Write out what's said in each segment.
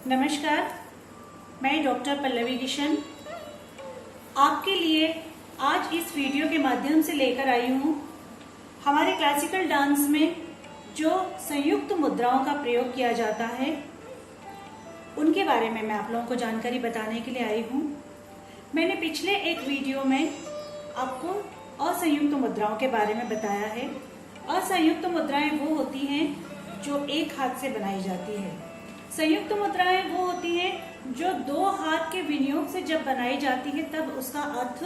नमस्कार, मैं डॉक्टर पल्लवी किशन आपके लिए आज इस वीडियो के माध्यम से लेकर आई हूँ हमारे क्लासिकल डांस में जो संयुक्त मुद्राओं का प्रयोग किया जाता है उनके बारे में मैं आप लोगों को जानकारी बताने के लिए आई हूँ। मैंने पिछले एक वीडियो में आपको असंयुक्त मुद्राओं के बारे में बताया है। असंयुक्त मुद्राएं वो होती हैं जो एक हाथ से बनाई जाती है। संयुक्त मुद्राएं वो होती हैं जो दो हाथ के विनियोग से जब बनाई जाती है तब उसका अर्थ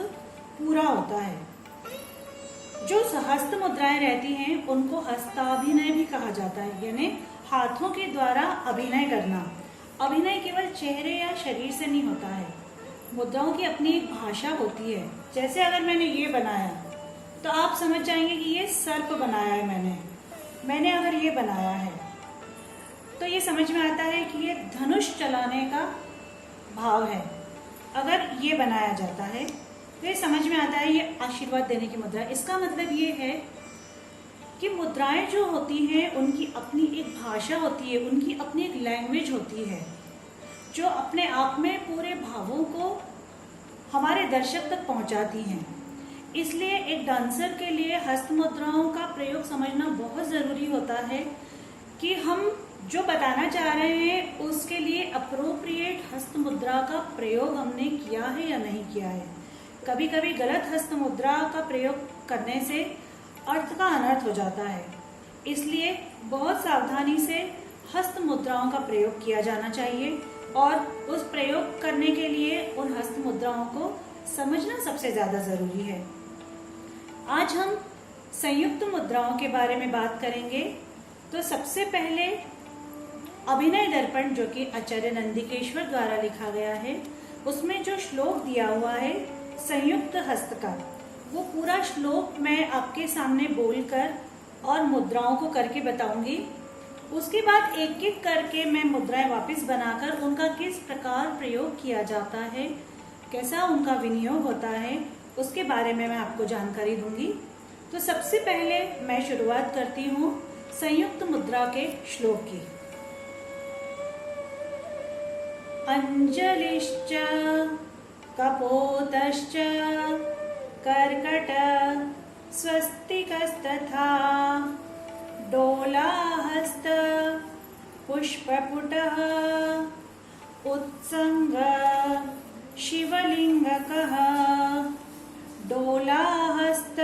पूरा होता है। जो हस्त मुद्राएं रहती हैं उनको हस्ताभिनय भी कहा जाता है, यानी हाथों के द्वारा अभिनय करना। अभिनय केवल चेहरे या शरीर से नहीं होता है, मुद्राओं की अपनी एक भाषा होती है। जैसे अगर मैंने ये बनाया तो आप समझ जाएंगे कि ये सर्प बनाया है मैंने अगर ये बनाया है तो ये समझ में आता है कि ये धनुष चलाने का भाव है। अगर ये बनाया जाता है तो ये समझ में आता है ये आशीर्वाद देने की मुद्रा। इसका मतलब ये है कि मुद्राएं जो होती हैं उनकी अपनी एक भाषा होती है, उनकी अपनी एक लैंग्वेज होती है जो अपने आप में पूरे भावों को हमारे दर्शक तक पहुंचाती हैं। इसलिए एक डांसर के लिए हस्त मुद्राओं का प्रयोग समझना बहुत ज़रूरी होता है कि हम जो बताना चाह रहे हैं उसके लिए अप्रोप्रिएट हस्त मुद्रा का प्रयोग हमने किया है या नहीं किया है। कभी कभी गलत हस्त मुद्रा का प्रयोग करने से अर्थ का अनर्थ हो जाता है, इसलिए बहुत सावधानी से हस्त मुद्राओं का प्रयोग किया जाना चाहिए और उस प्रयोग करने के लिए उन हस्त मुद्राओं को समझना सबसे ज़्यादा ज़रूरी है। आज हम संयुक्त मुद्राओं के बारे में बात करेंगे। तो सबसे पहले अभिनय दर्पण जो कि आचार्य नंदिकेश्वर द्वारा लिखा गया है, उसमें जो श्लोक दिया हुआ है संयुक्त हस्त का, वो पूरा श्लोक मैं आपके सामने बोलकर और मुद्राओं को करके बताऊंगी। उसके बाद एक एक करके मैं मुद्राएं वापस बनाकर उनका किस प्रकार प्रयोग किया जाता है, कैसा उनका विनियोग होता है, उसके बारे में मैं आपको जानकारी दूंगी। तो सबसे पहले मैं शुरुआत करती हूँ संयुक्त मुद्रा के श्लोक की। अंजलिश्च कपोतश्च कर्कट स्वस्तिकस्तथा डोलाहस्त पुष्पपुटः उत्संग शिवलिंगकः। डोलाहस्त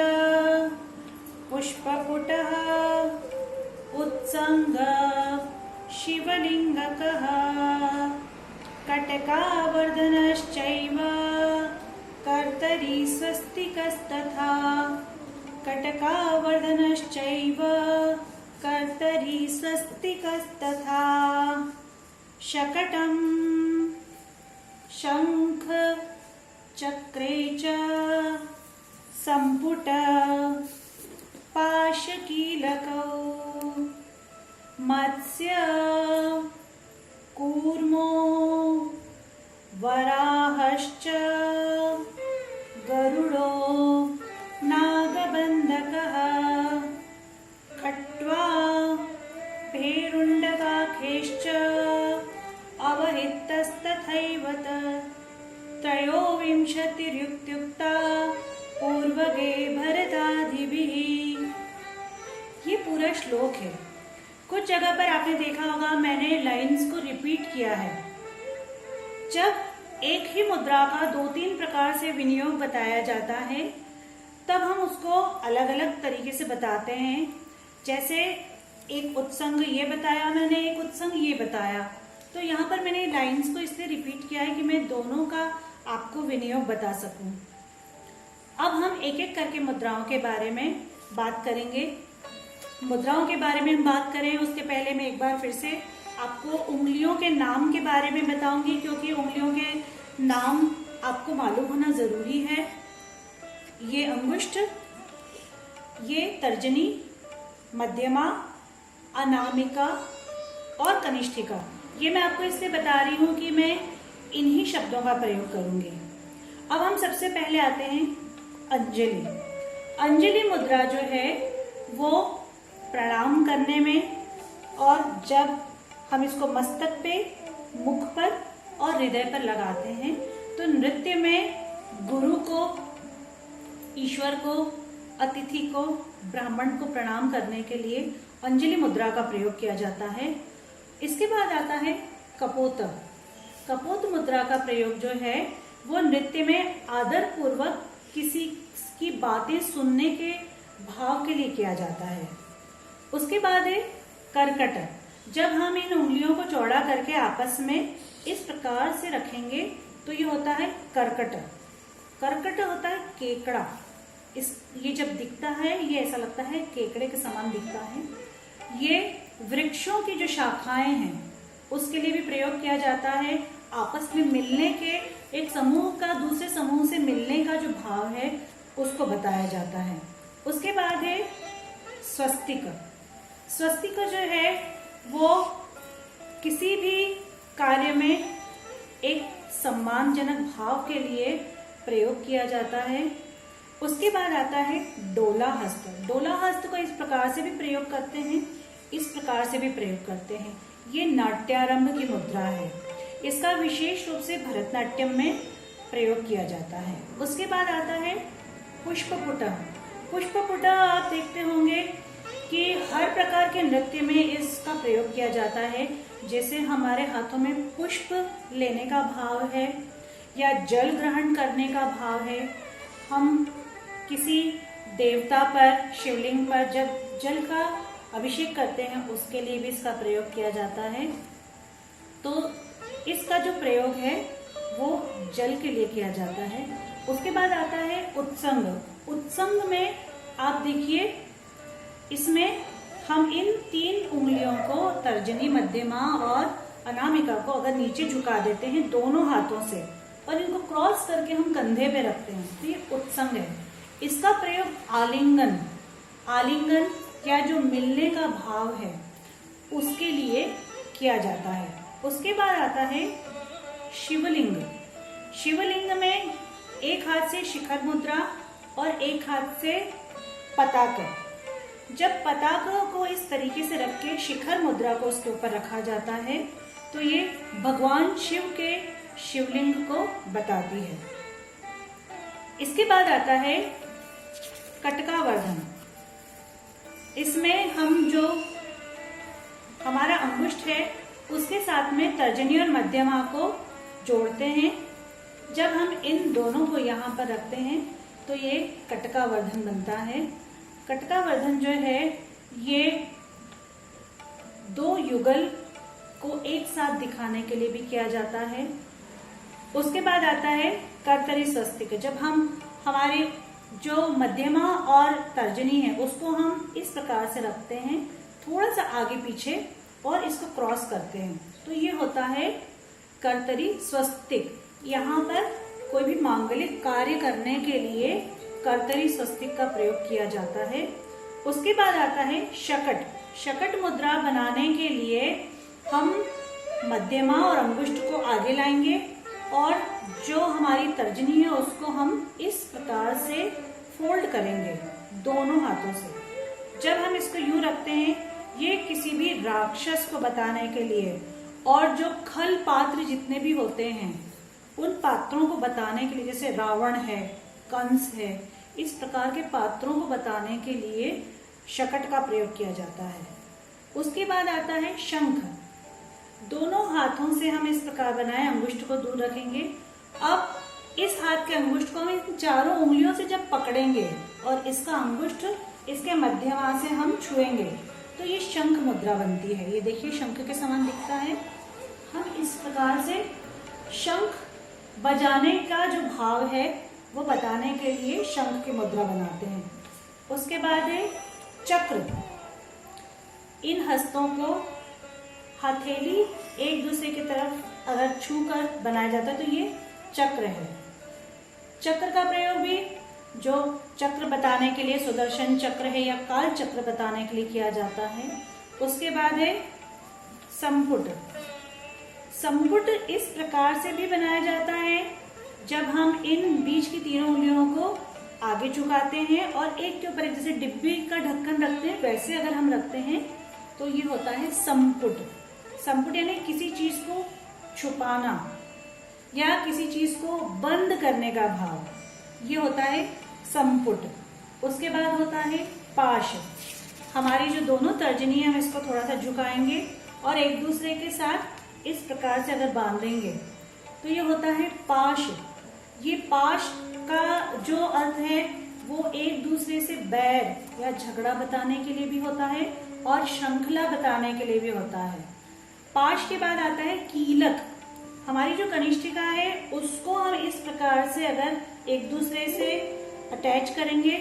पुष्पपुटः उत्संग शिवलिंगकः। कटकावर्धनश्चैव कर्तरी स्वस्तिकस्तथा। कटकावर्धनश्चैव कर्तरी स्वस्तिकस्तथा। शकटं शंख चक्रे च संपुट पाशकीलकौ। मत्स्य कूर्मो वराहश्च गरुडो नागबन्धकः। खट्वा भेरुण्डकाखेश्च अवहितस्तथैव त्रयोविंशतिर्युक्ता पूर्वगे भरतादिभिः। ये पूरा श्लोक है। कुछ जगह पर आपने देखा होगा मैंने लाइंस को रिपीट किया है। जब एक ही मुद्रा का दो तीन प्रकार से विनियोग बताया जाता है तब हम उसको अलग अलग तरीके से बताते हैं। जैसे एक उत्संग ये बताया मैंने, एक उत्संग ये बताया। तो यहाँ पर मैंने लाइंस को इसलिए रिपीट किया है कि मैं दोनों का आपको विनियोग बता सकूं। अब हम एक एक करके मुद्राओं के बारे में बात करेंगे। मुद्राओं के बारे में हम बात करें उसके पहले मैं एक बार फिर से आपको उंगलियों के नाम के बारे में बताऊंगी, क्योंकि उंगलियों के नाम आपको मालूम होना जरूरी है। ये अंगुष्ठ, ये तर्जनी, मध्यमा, अनामिका और कनिष्ठिका। ये मैं आपको इसलिए बता रही हूँ कि मैं इन्हीं शब्दों का प्रयोग करूंगी। अब हम सबसे पहले आते हैं अंजलि। अंजलि मुद्रा जो है वो प्रणाम करने में, और जब हम इसको मस्तक पे मुख पर और हृदय पर लगाते हैं। तो नृत्य में गुरु को, ईश्वर को, अतिथि को, ब्राह्मण को प्रणाम करने के लिए अंजलि मुद्रा का प्रयोग किया जाता है। इसके बाद आता है कपोत। कपोत मुद्रा का प्रयोग जो है वो नृत्य में आदर पूर्वक किसी की बातें सुनने के भाव के लिए किया जाता है। उसके बाद है करकट। जब हम इन उंगलियों को चौड़ा करके आपस में इस प्रकार से रखेंगे तो ये होता है करकट। करकट होता है केकड़ा। ये जब दिखता है ये ऐसा लगता है केकड़े के समान दिखता है। ये वृक्षों की जो शाखाएं हैं उसके लिए भी प्रयोग किया जाता है। आपस में मिलने के, एक समूह का दूसरे समूह से मिलने का जो भाव है उसको बताया जाता है। उसके बाद है स्वस्तिक। स्वस्तिक जो है वो किसी भी कार्य में एक सम्मानजनक भाव के लिए प्रयोग किया जाता है। उसके बाद आता है डोला हस्त। डोला हस्त को इस प्रकार से भी प्रयोग करते हैं, इस प्रकार से भी प्रयोग करते हैं। ये नाट्यारंभ की मुद्रा है। इसका विशेष रूप से भरतनाट्यम में प्रयोग किया जाता है। उसके बाद आता है पुष्पपुट। पुष्पपुट आप देखते होंगे कि हर प्रकार के नृत्य में इसका प्रयोग किया जाता है। जैसे हमारे हाथों में पुष्प लेने का भाव है या जल ग्रहण करने का भाव है। हम किसी देवता पर, शिवलिंग पर जब जल का अभिषेक करते हैं उसके लिए भी इसका प्रयोग किया जाता है। तो इसका जो प्रयोग है वो जल के लिए किया जाता है। उसके बाद आता है उत्संग। उत्संग में आप देखिए, इसमें हम इन 3 उंगलियों को, तर्जनी, मध्यमा और अनामिका को अगर नीचे झुका देते हैं दोनों हाथों से और इनको क्रॉस करके हम कंधे पे रखते हैं तो ये उत्संग है। इसका प्रयोग आलिंगन, आलिंगन या जो मिलने का भाव है उसके लिए किया जाता है। उसके बाद आता है शिवलिंग। शिवलिंग में एक हाथ से शिखर मुद्रा और एक हाथ से पताक। जब पताक को इस तरीके से रख के शिखर मुद्रा को उसके ऊपर रखा जाता है तो ये भगवान शिव के शिवलिंग को बताती है। इसके बाद आता है कटकावर्धन। इसमें हम जो हमारा अंगुष्ठ है उसके साथ में तर्जनी और मध्यमा को जोड़ते हैं। जब हम इन दोनों को यहाँ पर रखते हैं तो ये कटकावर्धन बनता है। कटकावर्धन जो है ये 2 युगल को एक साथ दिखाने के लिए भी किया जाता है। उसके बाद आता है कर्तरी स्वस्तिक। जब हम हमारे जो मध्यमा और तर्जनी है उसको हम इस प्रकार से रखते हैं, थोड़ा सा आगे पीछे, और इसको क्रॉस करते हैं तो ये होता है कर्तरी स्वस्तिक। यहाँ पर कोई भी मांगलिक कार्य करने के लिए कर्तरी स्वस्तिक का प्रयोग किया जाता है। उसके बाद आता है शकट। शकट मुद्रा बनाने के लिए हम मध्यमा और अंगुष्ठ को आगे लाएंगे और जो हमारी तर्जनी है उसको हम इस प्रकार से फोल्ड करेंगे दोनों हाथों से। जब हम इसको यूं रखते हैं ये किसी भी राक्षस को बताने के लिए, और जो खल पात्र जितने भी होते हैं उन पात्रों को बताने के लिए, जैसे रावण है, कंस है, इस प्रकार के पात्रों को बताने के लिए शकट का प्रयोग किया जाता है। उसके बाद आता है शंख। दोनों हाथों से हम इस प्रकार बनाए, अंगुष्ठ को दूर रखेंगे। अब इस हाथ के अंगुष्ठ को हम इन 4 उंगलियों से जब पकड़ेंगे और इसका अंगुष्ठ इसके मध्यमा से हम छुएंगे तो ये शंख मुद्रा बनती है। ये देखिए शंख के समान दिखता है। हम इस प्रकार से शंख बजाने का जो भाव है वो बताने के लिए शंख की मुद्रा बनाते हैं। उसके बाद है चक्र। इन हस्तों को हथेली एक दूसरे की तरफ अगर छू कर बनाया जाता है तो ये चक्र है। चक्र का प्रयोग भी जो चक्र बताने के लिए सुदर्शन चक्र है या काल चक्र बताने के लिए किया जाता है। उसके बाद है संपुट। संपुट इस प्रकार से भी बनाया जाता है जब हम इन बीच की 3 उंगलियों को आगे झुकाते हैं और एक के ऊपर एक, जैसे डिब्बी का ढक्कन रखते हैं वैसे अगर हम रखते हैं तो ये होता है संपुट। संपुट यानी किसी चीज को छुपाना या किसी चीज को बंद करने का भाव, ये होता है संपुट। उसके बाद होता है पाश। हमारी जो दोनों तर्जनी है हम इसको थोड़ा सा झुकाएंगे और एक दूसरे के साथ इस प्रकार से अगर बांधेंगे तो ये होता है पाश। ये पाश का जो अर्थ है वो एक दूसरे से बैर या झगड़ा बताने के लिए भी होता है और श्रृंखला बताने के लिए भी होता है। पाश के बाद आता है कीलक। हमारी जो कनिष्ठिका है उसको हम इस प्रकार से अगर एक दूसरे से अटैच करेंगे,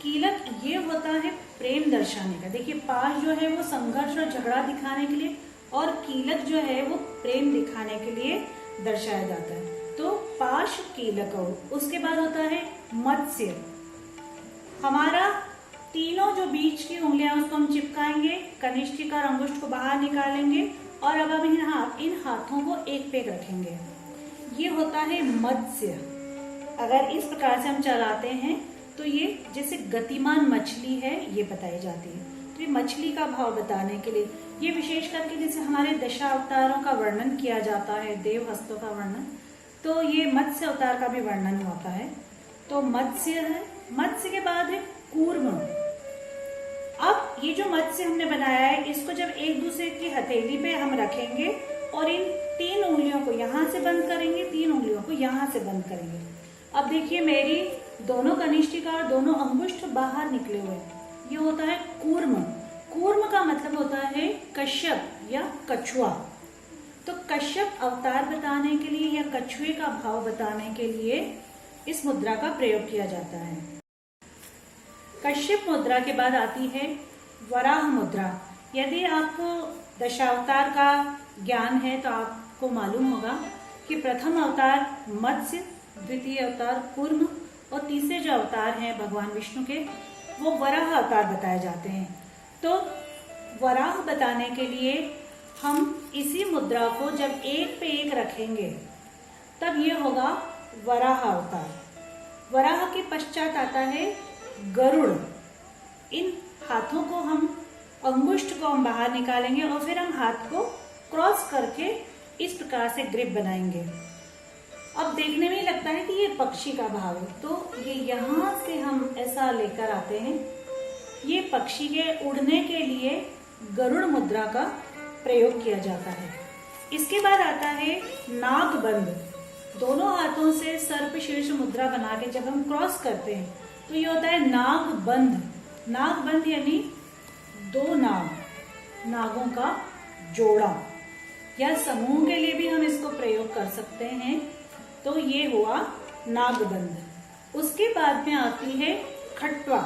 कीलक ये होता है प्रेम दर्शाने का। देखिए पाश जो है वो संघर्ष और झगड़ा दिखाने के लिए और कीलक जो है वो प्रेम दिखाने के लिए दर्शाया जाता है। तो पाश कीलक। उसके बाद होता है मत्स्य। हमारा तीनों जो बीच की उंगलियां उसको हम चिपकाएंगे, कनिष्ठिका और अंगुष्ठ को बाहर निकालेंगे और अब हम इन हाथों को एक पे रखेंगे। ये होता है मत्स्य। अगर इस प्रकार से हम चलाते हैं तो ये जैसे गतिमान मछली है ये बताई जाती है। तो ये मछली का भाव बताने के लिए, ये विशेष करके जैसे हमारे दशा अवतारों का वर्णन किया जाता है, देव हस्तों का वर्णन, तो ये मत्स्य अवतार का भी वर्णन होता है। तो मत्स्य है। मत्स्य के बाद है कूर्म। अब ये जो मत्स्य हमने बनाया है इसको जब एक दूसरे की हथेली पे हम रखेंगे और इन 3 उंगलियों को यहाँ से बंद करेंगे, 3 उंगलियों को यहाँ से बंद करेंगे। अब देखिए मेरी दोनों कनिष्ठिका और दोनों अंगुष्ठ बाहर निकले हुए हैं, ये होता है कूर्म। कूर्म का मतलब होता है कश्यप या कछुआ। तो कश्यप अवतार बताने के लिए या कछुए का भाव बताने के लिए इस मुद्रा का प्रयोग किया जाता है। कश्यप मुद्रा के बाद आती है वराह मुद्रा। यदि आपको दशावतार का ज्ञान है तो आपको मालूम होगा कि प्रथम अवतार मत्स्य, द्वितीय अवतार कूर्म और तीसरे जो अवतार हैं भगवान विष्णु के वो वराह अवतार बताए जाते हैं। तो वराह बताने के लिए हम इसी मुद्रा को जब एक पे एक रखेंगे तब ये होगा वराह अवतार। वराह के पश्चात आता है गरुड़। इन हाथों को हम अंगुष्ठ को हम बाहर निकालेंगे और फिर हम हाथ को क्रॉस करके इस प्रकार से ग्रिप बनाएंगे। अब देखने में लगता है कि ये पक्षी का भाव है, तो ये यहाँ से हम ऐसा लेकर आते हैं। ये पक्षी के उड़ने के लिए गरुड़ मुद्रा का प्रयोग किया जाता है। इसके बाद आता है नागबंध। दोनों हाथों से सर्प शीर्ष मुद्रा बना के जब हम क्रॉस करते हैं तो ये होता है नागबंध। नागबंध यानी 2 नागों का जोड़ा या समूह के लिए भी हम इसको प्रयोग कर सकते हैं। तो ये हुआ नागबंध। उसके बाद में आती है खटवा।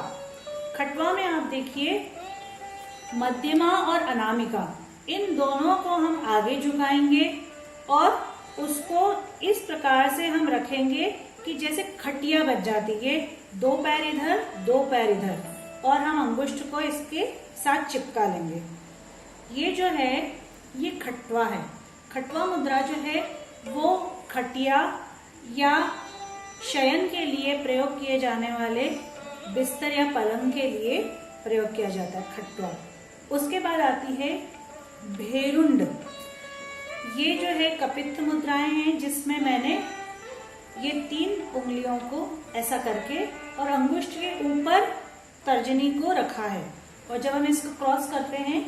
खटवा में आप देखिए मध्यमा और अनामिका इन दोनों को हम आगे झुकाएंगे और उसको इस प्रकार से हम रखेंगे कि जैसे खटिया बच जाती है, 2 पैर इधर 2 पैर इधर, और हम अंगुष्ठ को इसके साथ चिपका लेंगे। ये जो है ये खटवा है। खटवा मुद्रा जो है वो खटिया या शयन के लिए प्रयोग किए जाने वाले बिस्तर या पलंग के लिए प्रयोग किया जाता है खटवा। उसके बाद आती है भेरुंड। ये जो है कपित्थ मुद्राएं हैं जिसमें मैंने ये 3 उंगलियों को ऐसा करके और अंगुष्ठ के ऊपर तर्जनी को रखा है और जब हम इसको क्रॉस करते हैं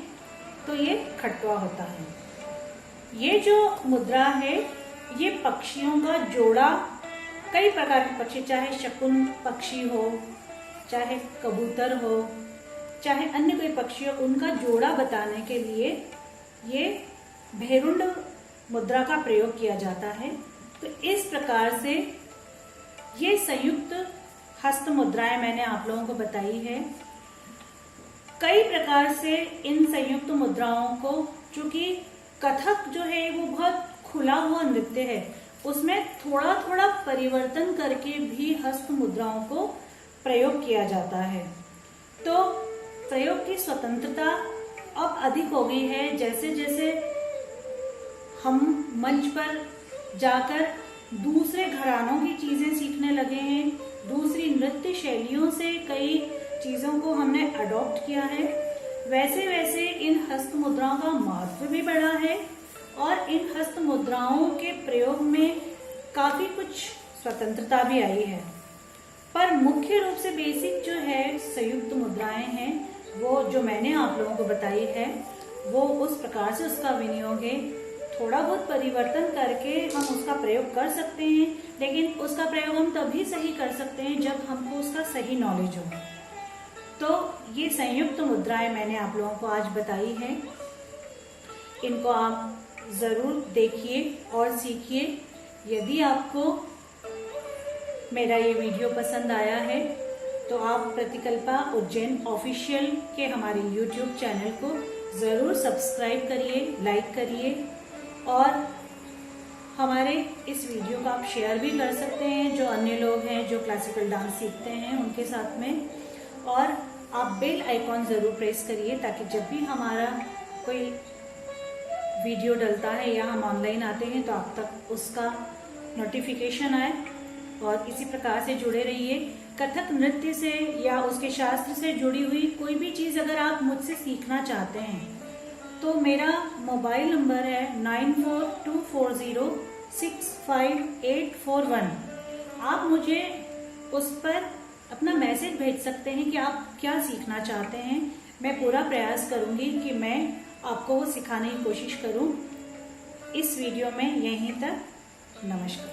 तो ये खटवा होता है। ये जो मुद्रा है ये पक्षियों का जोड़ा, कई प्रकार के पक्षी, चाहे शकुन पक्षी हो, चाहे कबूतर हो, चाहे अन्य कोई पक्षी हो, उनका जोड़ा बताने के लिए ये भेरुंड मुद्रा का प्रयोग किया जाता है। तो इस प्रकार से ये संयुक्त हस्त मुद्राएं मैंने आप लोगों को बताई है। कई प्रकार से इन संयुक्त मुद्राओं को, चूंकि कथक जो है वो बहुत खुला हुआ नृत्य है, उसमें थोड़ा थोड़ा परिवर्तन करके भी हस्त मुद्राओं को प्रयोग किया जाता है। तो प्रयोग की स्वतंत्रता अब अधिक हो गई है। जैसे जैसे हम मंच पर जाकर दूसरे घरानों की चीजें सीखने लगे हैं, दूसरी नृत्य शैलियों से कई चीजों को हमने अडॉप्ट किया है, वैसे वैसे इन हस्त मुद्राओं का महत्व भी बढ़ा है और इन हस्त मुद्राओं के प्रयोग में काफी कुछ स्वतंत्रता भी आई है। पर मुख्य रूप से बेसिक जो है संयुक्त मुद्राएं हैं, वो जो मैंने आप लोगों को बताई है, वो उस प्रकार से उसका विनियोग है। थोड़ा बहुत परिवर्तन करके हम उसका प्रयोग कर सकते हैं, लेकिन उसका प्रयोग हम तभी सही कर सकते हैं जब हमको उसका सही नॉलेज हो। तो ये संयुक्त मुद्राएं मैंने आप लोगों को आज बताई है, इनको आप जरूर देखिए और सीखिए। यदि आपको मेरा ये वीडियो पसंद आया है तो आप प्रतिकल्पा उज्जैन ऑफिशियल के हमारे YouTube चैनल को जरूर सब्सक्राइब करिए, लाइक करिए और हमारे इस वीडियो को आप शेयर भी कर सकते हैं जो अन्य लोग हैं जो क्लासिकल डांस सीखते हैं उनके साथ में। और आप बेल आइकॉन जरूर प्रेस करिए ताकि जब भी हमारा कोई वीडियो डलता है या हम ऑनलाइन आते हैं तो आप तक उसका नोटिफिकेशन आए। और इसी प्रकार से जुड़े रहिए। कथक नृत्य से या उसके शास्त्र से जुड़ी हुई कोई भी चीज अगर आप मुझसे सीखना चाहते हैं तो मेरा मोबाइल नंबर है 9424065841। आप मुझे उस पर अपना मैसेज भेज सकते हैं कि आप क्या सीखना चाहते हैं। मैं पूरा प्रयास करूंगी कि मैं आपको वो सिखाने की कोशिश करूं। इस वीडियो में यहीं तक। नमस्कार।